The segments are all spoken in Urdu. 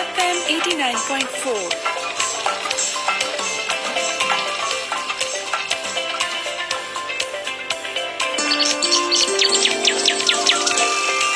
FM 89.4।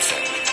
FM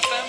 FM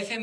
FM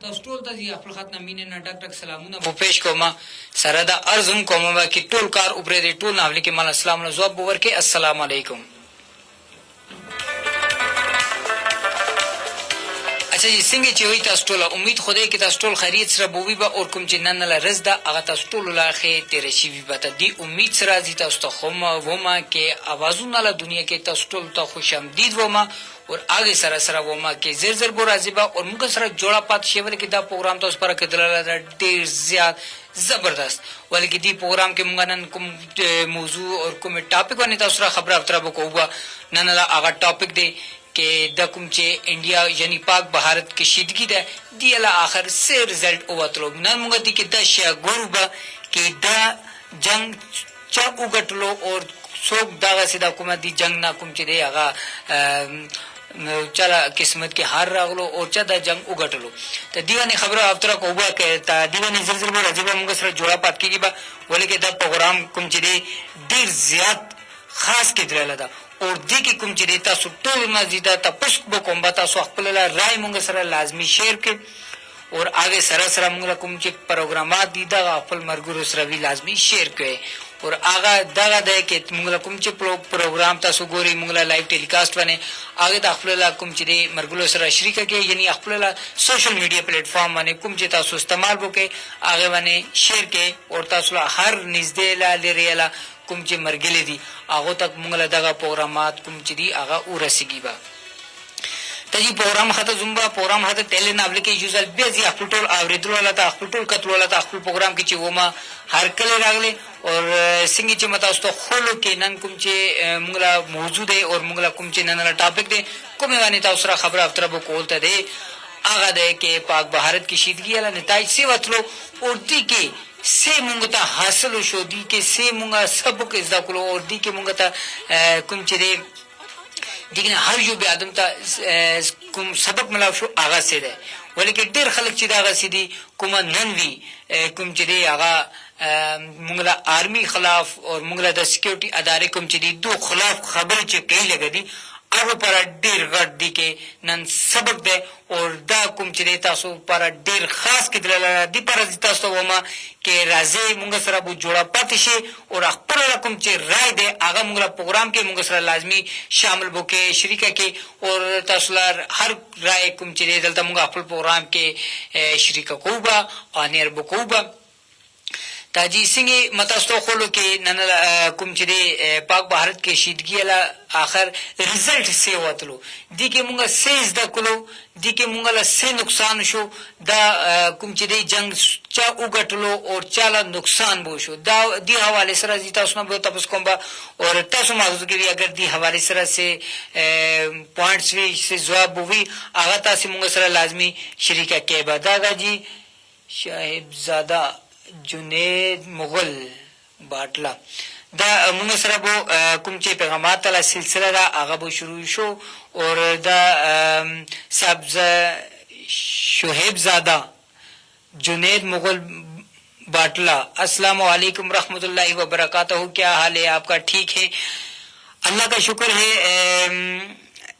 تاسو ټول ته د خپل خط نه مینې نه ډک ډک سلامونه مو پیش کوم. سره دا عرض هم کوم چې ټول کار اوپرې دی ټول ناولی کې مال اسلام له جواب ورکړي. السلام علیکم. اچھا جی څنګه چې وي تاسو ټول امید خدای کې تاسو ټول خیریت سره بووي به اور کوم چې نن له رز ده هغه تاسو ټول لا خې تیر شي به ته دی امید سره دي تاسو ته خو وما کې اوازونه له دنیا کې تاسو ټول ته خوش آمدید وما اور آگے سره سره وما کې زر زر بو راځي به اور موږ سره جوړه پات شي ولکه دا پروګرام تاسو پر کېدل ډیر زیات زبردست ولکه دی پروګرام کې موږ نن کوم موضوع اور کوم ټاپک باندې تاسو سره خبره اترا وکوو. نن لا هغه ټاپک دی کہ دا کوم چې انډیا یعنی پاک بھارت کشیدگی ده دی له آخر سے رزلټ اوتلو نن موږ دي کې دا شی ګورو به کې دا جنگ چا وګټلو اور څوک دغه سیدا کومه دی جنگ نه کوم چې دی هغه چلا قسمت کې هار راغلو او چا دا جنگ وګټلو. ته دیوانه خبره افتره کوبه کې ته دیوانه زلزلہ به راځي به موږ سره جوړه پات کیږي به ولکه دا پروګرام کوم چې دی ډیر زیات خاص کې درل ده اور دې کې کوم چې دی تاسو ټول مزیدا تاسو به کوم به تاسو خپل رائے موږ سره لازمی شیر کې اور آگے سره سره موږ کوم چې پروګرامات دي دا خپل مرګرو سره وی لازمی شیر کړئ. اور آگا دغه ده کې موږ کوم چې پروګرام تاسو ګوري موږ لایو ټیلیکاسټ باندې آگے د خپل کوم چې دی مرګرو سره شریک کې یعنی خپل سوشل میډیا پلیټ فارم باندې کوم چې تاسو استعمال وکړئ آگے باندې شیر کې اور تاسو هر نږدې لا لري لا کوم چې مرګلې دي هغه تک موږ له دغه پروګرامات کوم چې دي هغه ورسیږي به ته جی پروګرام خاطر زومبا پروګرام خاطر تل نه بلکې یوزل به زی خپل ټول اوریدل ولا ته خپل ټول کتل ولا ته خپل پروګرام کې چې وما هر کله راغلي اور څنګه چې متا واستو خلو کې نن کوم چې موږ لا موجود دی اور موږ لا کوم چې نن لا ټاپک دی کومه باندې تاسو سره خبره اتره به کولته دی هغه دی کې پاک بھارت کی شیدگی له نتایج سی وتلو اور دی کې سے مونږ ته حاصل شو دی کې سے مونږ سبق زده کړو اور دی کې مونږ ته کوم چې دی دیګنه هر یو به ادم ته کوم سبق ملاو شو هغه سي ده ولیکن ډیر خلک چې دا غسي دي کوم نن وی کوم چې دی هغه مونږ له آرمی خلاف اور مونږ له د سکیورټي ادارې کوم چې دی دو خلاف خبر چې کوي لګ دي هغه پر ډیر غټ دي کې نن سبق ده اور دا کوم چې تاسو پر ډیر خاص کې دلاله دي پر تاسو ومه کې راځي موږ سره به جوړه پاتې شي او خپل کوم چې رائے ده هغه موږ له پروګرام کې موږ سره لازمی شامل وکړي شریکه کې اور تاسو هر رائے کوم چې دلته موږ خپل پروګرام کې شریکه کوو او نیر وکوو تاجی څنګه متاستو خلو کې نن کوم چې پاک بھارت کې شیدګي له آخر رزلټ سی وتلو دي کې مونږه سیز د کولو دي کې مونږه له سه نقصان شو دا کوم چې جنگ چا وګټلو او چاله نقصان بو شو دا دی حواله سره دي تاسو نه به تاسو کوم با اور تاسو موضوع کې اگر دی حواله سره سے پوینټس وی سے جواب وی هغه تاسو مونږ سره لازمی شریکه کې به دا جی شاهب زاده جنید مغل باټلا دا موږ سره به کوم چې پیغامات له سلسله دا هغه به شروع شو اور دا سبز شہیب زادہ جنید مغل باٹلا السلام علیکم رحمۃ اللہ وبرکاتہ. کیا حال ہے آپ کا؟ ٹھیک ہے، اللہ کا شکر ہے.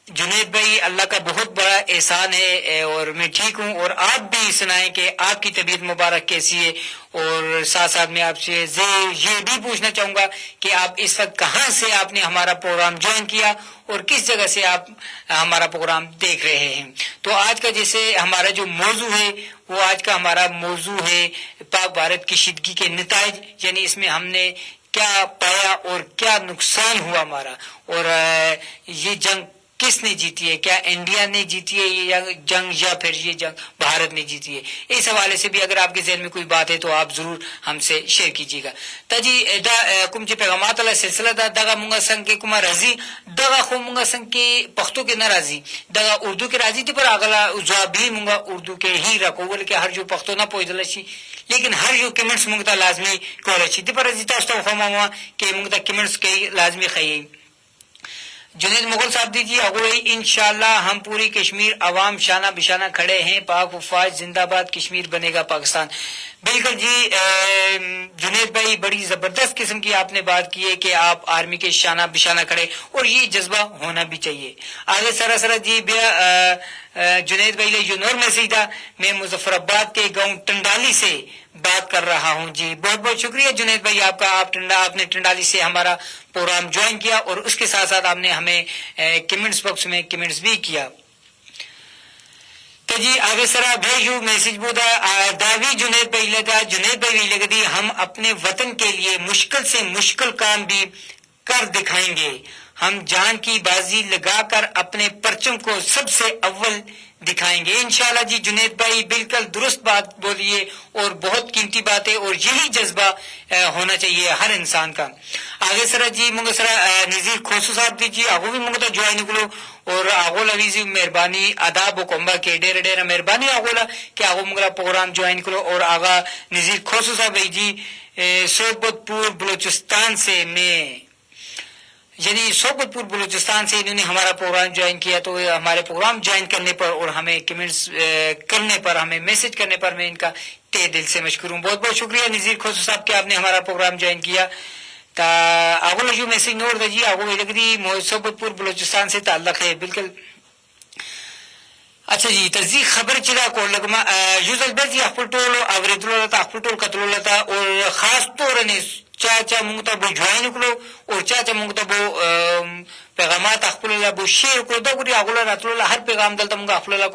جنید بھائی اللہ کا بہت بڑا احسان ہے اور میں ٹھیک ہوں، اور آپ بھی سنائیں کہ آپ کی طبیعت مبارک کیسی ہے، اور ساتھ ساتھ میں آپ سے یہ بھی پوچھنا چاہوں گا کہ آپ اس وقت کہاں سے آپ نے ہمارا پروگرام جوائن کیا اور کس جگہ سے آپ ہمارا پروگرام دیکھ رہے ہیں۔ تو آج کا جیسے ہمارا جو موضوع ہے وہ آج کا ہمارا موضوع ہے پاک بھارت کشیدگی کے نتائج، یعنی اس میں ہم نے کیا پایا اور کیا نقصان ہوا ہمارا، اور یہ جنگ کس نے جیتی ہے، کیا انڈیا نے جیتی ہے یہ جنگ یا پھر یہ جنگ بھارت نے جیتی ہے۔ اس حوالے سے بھی اگر آپ کے ذہن میں کوئی بات ہے تو آپ ضرور ہم سے شیئر کیجیے گا۔ تا جی دا کوم چې پیغامات الله سلسله دا دغه مونږه څنګه کې کومه راځي دغه خو مونږه څنګه کې پښتو کې نه راځي، دغه اردو کې راځي، دي پر اغلا جواب بھی مونږه اردو کې هی راکول کې هر جو پښتو نه پوهیدل شي، لیکن هر یو کمنټس مونږ ته لازمي کولای شي، دي پر راځي تاسو ته خو ما کې مونږ ته کمنټس کې لازمي خي۔ جنید مغل صاحب دیجیے اگوئی انشاءاللہ ہم پوری کشمیر عوام شانہ بشانہ کھڑے ہیں، پاک و فاج زندہ باد، کشمیر بنے گا پاکستان۔ بالکل جی جنید بھائی بڑی زبردست قسم کی آپ نے بات کی ہے کہ آپ آرمی کے شانہ بشانہ کھڑے، اور یہ جذبہ ہونا بھی چاہیے۔ آگے سراسر جی جنید بھائی نے جو نور میسیج تھا، میں مظفر آباد کے گاؤں ٹنڈالی سے بات کر رہا ہوں جی، بہت بہت شکریہ جنید بھائی آپ کا، آپ نے ٹنڈالی سے ہمارا پروگرام جوائن کیا اور اس کے ساتھ ساتھ آپ نے ہمیں کمنٹس باکس میں کمنٹس بھی کیا۔ تو جی آگے سرا بھیجو میسج بودا داوی جنید بھائی لگا، جنید بھائی لگا دی ہم اپنے وطن کے لیے مشکل سے مشکل کام بھی کر دکھائیں گے، ہم جان کی بازی لگا کر اپنے پرچم کو سب سے اول دکھائیں گے انشاءاللہ جی۔ جنید بھائی بالکل درست بات بولیے اور بہت قیمتی بات ہے، اور یہی جذبہ ہونا چاہیے ہر انسان کا۔ آگے سرا جی منگا سرا نذیر کھوسو صاحب دیجیے آگو بھی منگا جوائن نکلو، اور آگو لویزی مہربانی آداب و کمبا کے ڈیر ڈیر مہربانی آگولا کہ آگو منگلا پروگرام جوائن کرو، اور آگا نذیر کھوسو صاحب جی سوبت پور بلوچستان سے میں یعنی سوبت پور بلوچستان سے انہوں نے ہمارا پروگرام جوائن کیا، تو ہمارے پروگرام جوائن کرنے پر اور ہمیں کمنٹس کرنے پر، ہمیں میسج کرنے پر میں ان کا تہ دل سے مشکور ہوں۔ بہت بہت شکریہ نذیر کھوسو صاحب کہ آپ نے ہمارا پروگرام جوائن کیا۔ تا آگو جو میسج نوٹ دا جی آگو لگدی سوبت پور بلوچستان سے تعلق ہے بالکل۔ اچھا جی تصدیق خبر چلا کو لگما یوزل بزی خپل ټولو اوریدلو لته خپل ټول کتلو لته، او خاص طور نه چا مونږ ته به جوائن کړو او چا مونږ ته به پیغامات خپل له به شیر کړو، دا ګوري هغه راتلو هر پیغام دلته مونږ خپل له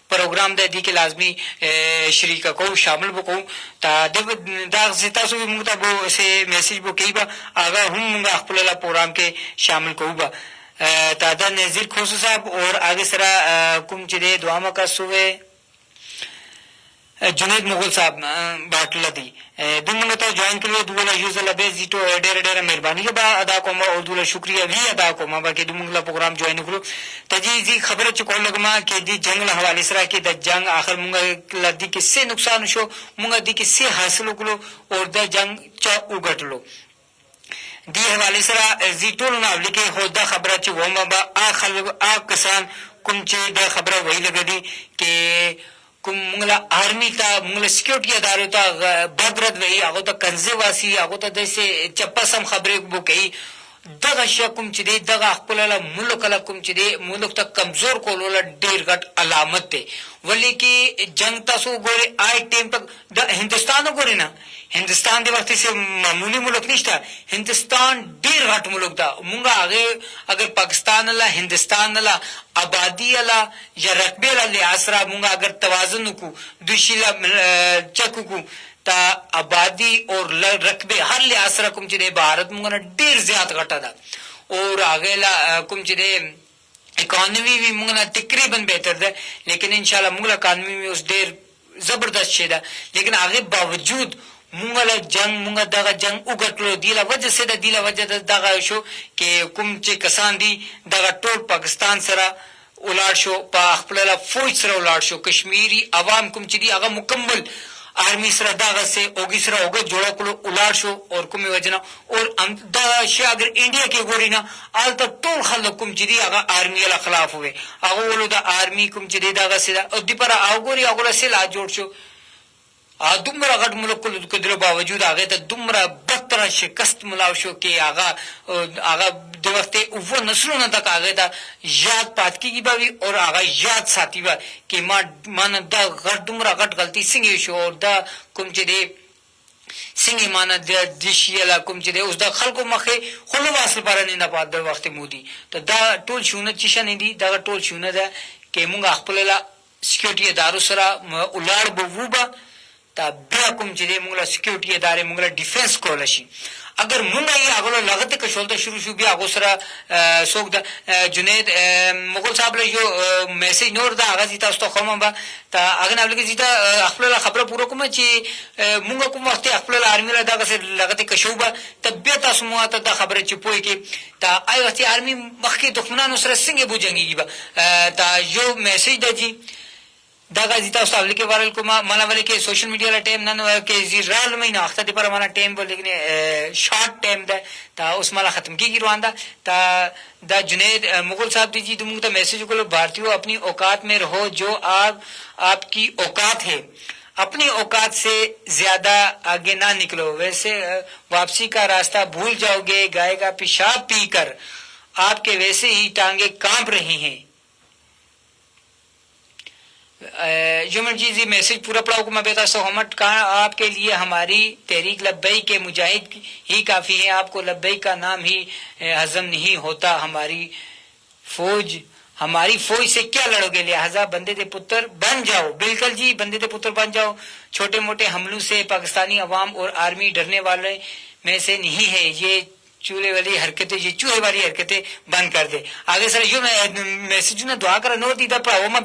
پروګرام د دې کې لازمی شریک کو شامل وکړو، تا دا تاسو به مونږ ته به سه میسج وکړي با هغه هم مونږ خپل له پروګرام کې شامل کوو با۔ تعداد نذیر کھوسو صاحب اور آگے سرا کم چدے دعا کا صوبے جنید مغل صاحب باٹلا دی دن منگتا جوائن کے لیے دولا یوز اللہ بیز دیٹو ڈیر ڈیر مہربانی کے با ادا کوما اور دولا شکریہ بھی ادا کوما باقی دو منگلا پروگرام جوائن کرو۔ تجیزی خبر چکو لگما کہ دی جنگ حوالے سرا کہ دا جنگ آخر منگا دی کس سے نقصان شو، منگا دی کس سے حاصل کرو اور دا جنگ چا اگٹ لو۔ دی حوالے سرا زی ټول نو لکه هو دا خبره چې ومه با آ کسان کوم چې دا خبره وی لګدي کې کوم موږ آرمی ته موږ سکیورټي ادارو ته بدرد وی هغه ته کنځه واسي هغه ته دسه چپسم خبرې وکړي، دغه شی کوم چې دی دغه خپل ملک له کوم چې دی ملک ته کمزور کولو له ډیر غټ علامت دی، ولی کې جنگ تاسو ګوري آی ټیم تک د هندستان ګوري نه، ہندوستان دے وقت سے معمولی ملک نشتا، ہندوستان ډیر غټ ملک دا، مونږه هغه اگر پاکستان الله ہندوستان الله آبادی الله یا رقبه الله لحاظ مونږه اگر توازن کو دوشیلا چکو کو تا آبادی اور رقبه هر لحاظ کوم چې د بھارت مونږه ډیر زیات غټه ده، اور هغه لا کوم چې د اکانومی بھی مونږه تقریبا بهتر ده، لیکن انشاءالله مونږه اکانومی میں اس ډیر زبردست شي ده، لیکن هغه باوجود مونږه جنگ مونږه دغه جنگ وګټلو، دی له وجه سره دی له وجه دغه شو چې کوم چې کسان دي دغه ټول پاکستان سره ولاړ شو، په خپل فوج سره ولاړ شو، کشمیری عوام کوم چې دی هغه مکمل آرمی سره دغه سه اوګي سره اوګه جوړ کړو ولاړ شو، اور کومه وجنه اور دا شی اگر انډیا کې ګوري نه آلته ټول خلک کوم چې دی هغه آرمی له خلاف وي، هغه ولو د آرمی کوم چې دی دغه سره او دی پر اوګوري هغه سره لا جوړ شو، دومره غټ ملک کولو باوجود هغه ته دومره بد طرح شکست ملاو شو کہ آغا د وخت اوو نسلونه تک آگے دا یاد پات کی با وی اور آغا یاد ساتھی با کہ مانا دا غټ دومره غټ غلطی څنګه شو اور دا کوم چې دی څنګه مانا د دشیلا کوم چې دی اوس د خلکو مخه خلو واصل پاره نه پات د وخت مودي ته دا ټول شونه چې شنه دي دا ټول شونه ده کې مونږ خپل لا سکیورټي ادارو سره ولار بووبا تا بیا کوم چې دی مونږ لا سکیورټي ادارې مونږ لا ډیفنس کول شي اگر مونږ یې هغه لغت کښول ته شروع شو بیا هغه سره څوک د جنید مغول صاحب له یو میسج نور دا هغه زیتا تاسو خو ما تا هغه نه لګی زیتا خپل خبره پوره کوم چې مونږ کوم وخت خپل آرمي له دا څه لغت کښوبه تبه تاسو مو ته دا خبره چې پوي کې تا آی وخت آرمي مخکې دښمنانو سره څنګه بوجنګي تا یو میسج دی دا غازی تاسو ته لیکي ورل کومه مالا ولې کې سوشل میډیا لا ټیم نن کې زیرال مې نه وخت دی پر معنا ټیم بول لیکن شارٹ ټیم ده تا اوس مالا ختم کیږي روان ده تا دا جنید مغل صاحب دی تم ته میسج کو بھارتیوں اپنی اوقات میں رہو جو آپ کی اوقات ہے اپنی اوقات سے زیادہ آگے نہ نکلو ویسے واپسی کا راستہ بھول جاؤ گے گائے کا پیشاب پی کر آپ کے ویسے ہی ٹانگیں کانپ رہی ہیں جمن جی میسج پورا پڑھاؤ کو میں بیتا سہمت کہاں آپ کے لیے ہماری تحریک لبئی کے مجاہد ہی کافی ہیں آپ کو لبئی کا نام ہی ہضم نہیں ہوتا ہماری فوج سے کیا لڑو گے لہذا بندے دے پتر بن جاؤ بالکل جی بندے دے پتر بن جاؤ چھوٹے موٹے حملوں سے پاکستانی عوام اور آرمی ڈرنے والے میں سے نہیں ہے یہ چولہے والی حرکتیں یہ چوہے والی حرکتیں بند کر دے آگے سر یہ میں میسج نے دعا کرا نور دیتا پڑھاؤ میں